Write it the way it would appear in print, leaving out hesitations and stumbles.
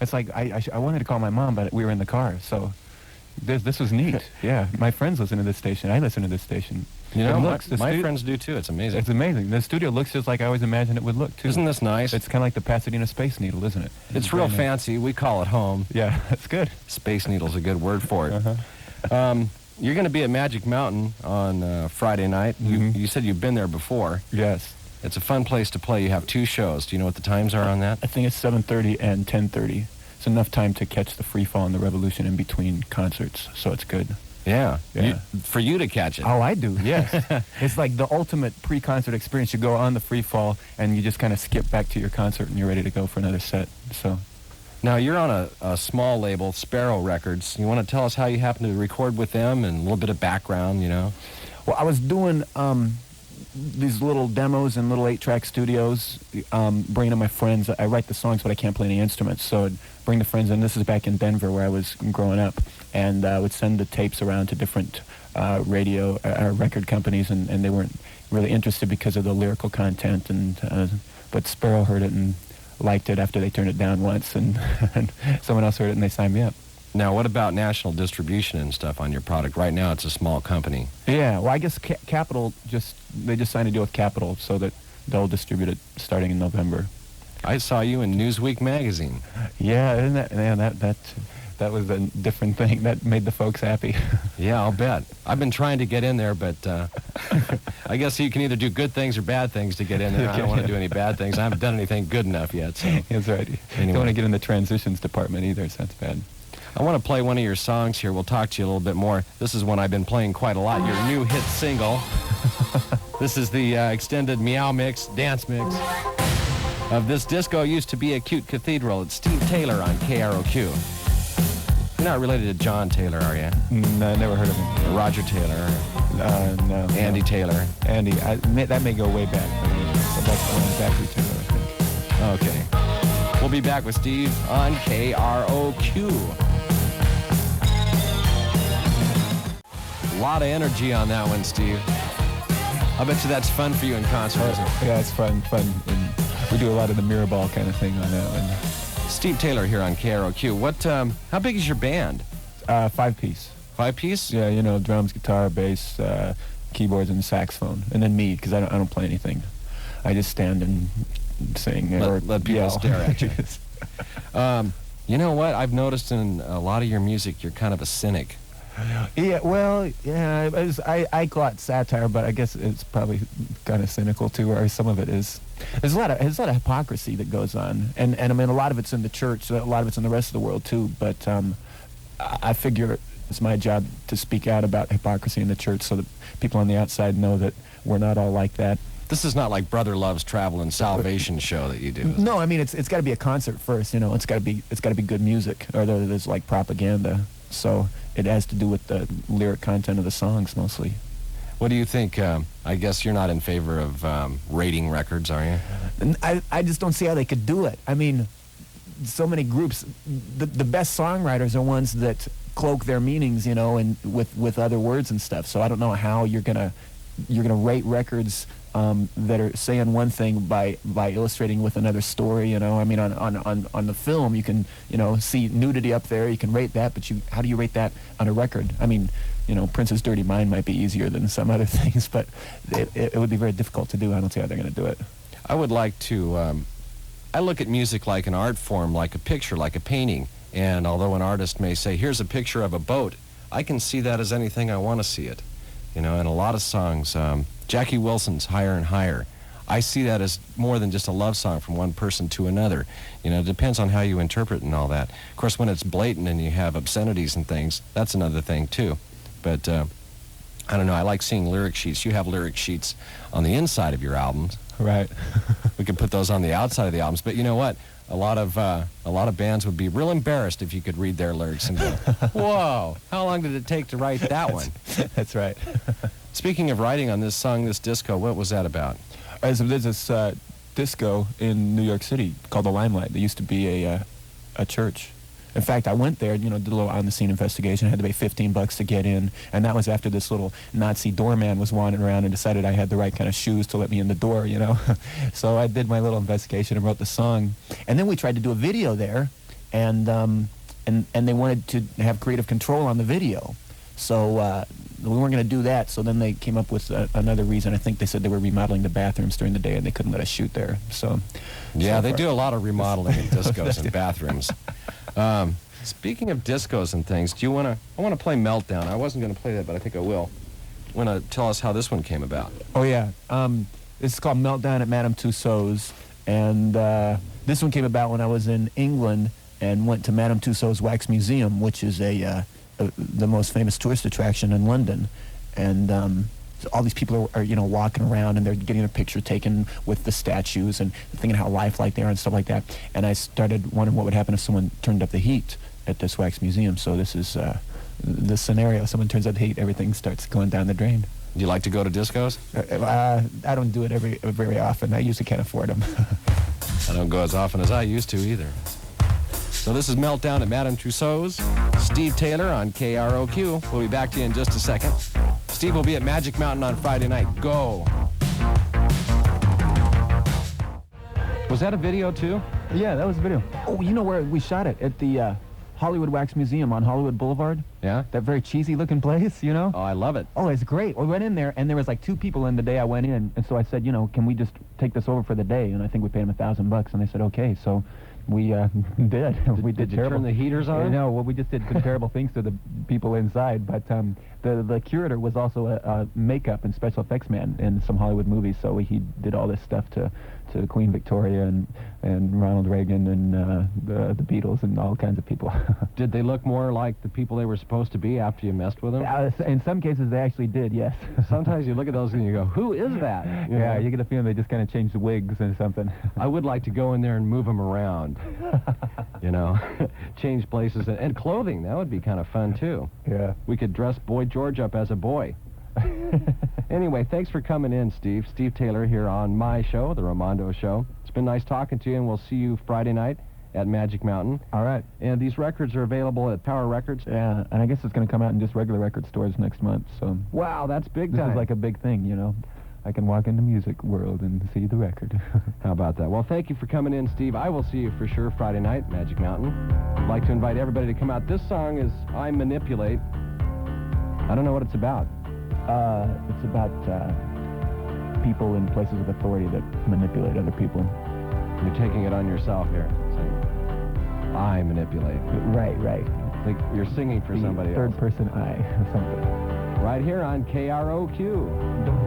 It's like I wanted to call my mom, but we were in the car, so this was neat. Yeah, my friends listen to this station. I listen to this station. You know, my friends do too. It's amazing. It's amazing. The studio looks just like I always imagined it would look too. Isn't this nice? It's kind of like the Pasadena Space Needle, isn't it? It's real fancy. We call it home. Yeah, that's good. Space Needle's a good word for it. You're going to be at Magic Mountain on Friday night. You said you've been there before. Yes. It's a fun place to play. You have 2 shows. Do you know what the times are on that? I think it's 7:30 and 10:30. It's enough time to catch the free fall and the revolution in between concerts, so it's good. Yeah. For you to catch it. Oh, I do, yes. It's like the ultimate pre-concert experience. You go on the free fall, and you just kind of skip back to your concert, and you're ready to go for another set. So, now, you're on a small label, Sparrow Records. You want to tell us how you happen to record with them and a little bit of background, you know? Well, I was doing these little demos in little 8-track studios, bringing in my friends. I write the songs, but I can't play any instruments, so I'd bring the friends in. This is back in Denver where I was growing up, and would send the tapes around to different radio record companies, and they weren't really interested because of the lyrical content, but Sparrow heard it and liked it after they turned it down once, and someone else heard it and they signed me up. Now, what about national distribution and stuff on your product? Right now, it's a small company. Yeah, well, I guess Capitol they just signed a deal with Capitol so that they'll distribute it starting in November. I saw you in Newsweek magazine. Yeah, isn't that, man, that was a different thing. That made the folks happy. Yeah, I'll bet. I've been trying to get in there, but I guess you can either do good things or bad things to get in there. I don't want to do any bad things. I haven't done anything good enough yet. So. That's right. Anyway. Don't want to get in the transitions department either, so that's bad. I want to play one of your songs here. We'll talk to you a little bit more. This is one I've been playing quite a lot, your new hit single. This is the extended meow mix, dance mix of This Disco Used to Be a Cute Cathedral. It's Steve Taylor on KROQ. You're not related to John Taylor, are you? No, I never heard of him. Roger Taylor. No. Andy Taylor. Andy, that may go way back. So that's Zachary Taylor, I think. Okay. We'll be back with Steve on KROQ. A lot of energy on that one, Steve. I bet you that's fun for you in concert, isn't it? Yeah, it's fun. And we do a lot of the mirror ball kind of thing on that one. Steve Taylor here on KROQ. How big is your band? 5-piece. 5-piece? Yeah, you know, drums, guitar, bass, keyboards, and saxophone. And then me, because I don't play anything. I just stand and sing. Let people stare at you. You know what? I've noticed in a lot of your music, you're kind of a cynic. Yeah, well, yeah, I call it satire, but I guess it's probably kind of cynical too, or some of it is. There's a lot of hypocrisy that goes on, and I mean, a lot of it's in the church, a lot of it's in the rest of the world too, but I figure it's my job to speak out about hypocrisy in the church so that people on the outside know that we're not all like that. This is not like Brother Love's Travel and Salvation show that you do. No, I mean, it's got to be a concert first, you know, it's got to be good music, or there's like propaganda. So it has to do with the lyric content of the songs mostly. What do you think? I guess you're not in favor of rating records, are you? I just don't see how they could do it. I mean, so many groups, the best songwriters are ones that cloak their meanings, you know, and with other words and stuff. So I don't know how you're gonna rate records that are saying one thing by illustrating with another story, you know. I mean, on the film, you can, you know, see nudity up there, you can rate that, but how do you rate that on a record? I mean, you know, Prince's Dirty Mind might be easier than some other things, but it would be very difficult to do. I don't see how they're going to do it. I would like to, I look at music like an art form, like a picture, like a painting, and although an artist may say, here's a picture of a boat, I can see that as anything I want to see it. You know, and a lot of songs, Jackie Wilson's Higher and Higher, I see that as more than just a love song from one person to another. You know, it depends on how you interpret and all that. Of course, when it's blatant and you have obscenities and things, that's another thing too. But I don't know, I like seeing lyric sheets. You have lyric sheets on the inside of your albums. Right. We could put those on the outside of the albums. But you know what? A lot of bands would be real embarrassed if you could read their lyrics and go, whoa, how long did it take to write that one? That's right. Speaking of writing on this song, This Disco, what was that about? There's this disco in New York City called the Limelight. There used to be a church. In fact, I went there, you know, did a little on-the-scene investigation. I had to pay $15 to get in, and that was after this little Nazi doorman was wandering around and decided I had the right kind of shoes to let me in the door, you know. So I did my little investigation and wrote the song. And then we tried to do a video there, and they wanted to have creative control on the video. So we weren't going to do that. So then they came up with another reason. I think they said they were remodeling the bathrooms during the day and they couldn't let us shoot there. So yeah, so they far. do a lot of remodeling in discos and bathrooms. Speaking of discos and things, do you want to? I want to play Meltdown. I wasn't going to play that, but I think I will. Want to tell us how this one came about? Oh yeah, this is called Meltdown at Madame Tussauds, and this one came about when I was in England and went to Madame Tussauds Wax Museum, which is the most famous tourist attraction in London, and so all these people are walking around and they're getting a picture taken with the statues and thinking how lifelike they are and stuff like that. And I started wondering what would happen if someone turned up the heat at this wax museum. So this is the scenario. Someone turns up the heat, everything starts going down the drain. Do you like to go to discos? I don't do it very often. I usually can't afford them. I don't go as often as I used to either. So this is Meltdown at Madame Tussauds. Steve Taylor on KROQ. We'll be back to you in just a second. Steve will be at Magic Mountain on Friday night. Go! Was that a video too? Yeah, that was a video. Oh, you know where we shot it? At the Hollywood Wax Museum on Hollywood Boulevard. Yeah? That very cheesy looking place, you know? Oh, I love it. Oh, it's great. We went in there, and there was like 2 people in the day I went in, and so I said, can we just take this over for the day? And I think we paid them $1,000, and they said, okay. So we did. We did you terrible. turn the heaters on? No, well, we just did some terrible things to the people inside, but the curator was also a makeup and special effects man in some Hollywood movies, so he did all this stuff to Queen Victoria and Ronald Reagan and the Beatles and all kinds of people. Did they look more like the people they were supposed to be after you messed with them? In some cases, they actually did, yes. Sometimes you look at those and you go, who is that? Yeah, you get a feeling they just kind of changed the wigs and something. I would like to go in there and move them around, change places and clothing. That would be kind of fun, too. Yeah. We could dress Boy George up as a boy. Anyway, thanks for coming in, Steve. Steve Taylor here on my show, The Ramondo Show. It's been nice talking to you, and we'll see you Friday night at Magic Mountain. All right. And these records are available at Power Records. Yeah, and I guess it's going to come out in just regular record stores next month, so... Wow, that's big time. This is like a big thing, I can walk in the music world and see the record. How about that? Well, thank you for coming in, Steve. I will see you for sure Friday night, Magic Mountain. I'd like to invite everybody to come out. This song is I Manipulate. I don't know what it's about. It's about people in places of authority that manipulate other people. You're taking it on yourself here, saying, I manipulate. Right. Like you're singing for somebody else. Third person I or something. Right here on KROQ. Don't